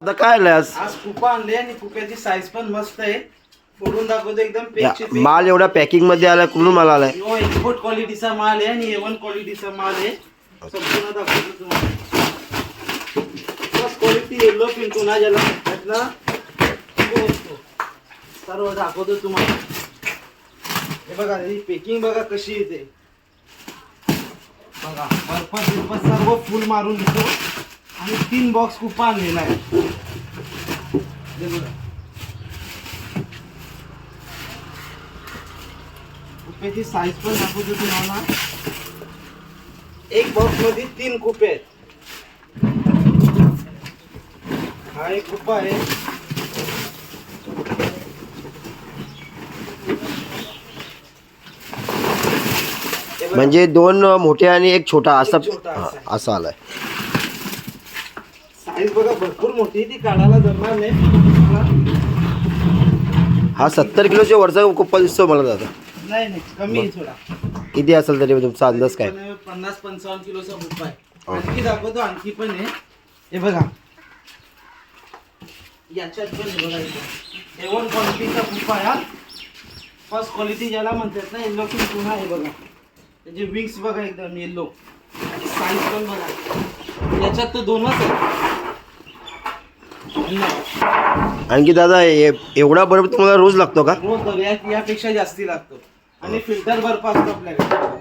आता काय आणलंय आज? आज कुपा आणले आणि कुप्याची साईज पण मस्त आहे. फोडून दाखवतो एकदम पेजची पेज. माल एवढा पॅकिंग मध्ये आला, कुठून माल आलाय? यो एक्सपोर्ट क्वालिटीचा माल आहे आणि A1 क्वालिटीचा माल आहे. संपूर्ण दाखवतो तुम्हाला. फर्स्ट क्वालिटी येलो पिंटू ना ज्याला म्हणतात ना, तो असतो. सर्व दाखवतो तुम्हाला. हे बघा ही पॅकिंग बघा कशी येते बघा. बर्फ सर्व फुल मारून घेतो आणि 3 बॉक्स कुपा आणलेला आहे. हे बघा कुप्याची साईज पण दाखवतो तुम्हाला. एक बॉक्स मध्ये 3 कुपे आहेत. हा एक कुपा आहे. म्हणजे 2 मोठे आणि एक छोटा असा छोटा असा. असा आलाय. साईज बघा भरपूर मोठी ती काढायला जमणार नाही. हा 70 किलोच्या वरचा कुप्पा दिसतो मला दादा. नाही कमी आहे थोडा. किती असेल तरी तुमचा अंदाज काय? 50-55 किलोचा कुप्पा आहे. आणखी दाखवतो, आणखी पण आहे. हे बघा याच्यात पण हे बघा A1 क्वालिटीचा कुप्पा आहे. फर्स्ट क्वालिटी ज्याला म्हणतात ना, येल्लो पण पुन्हा आहे बघा. त्याचे विंग्स बघा एकदम येल्लो आणि साईज पण बघा. याच्यात तर 2च आहेत. आणखी दादा एवढा बर्फ तुम्हाला रोज लागतो का? रोज यापेक्षा जास्ती लागतो आणि फिल्टर बर्फ असतो आपल्याकडे.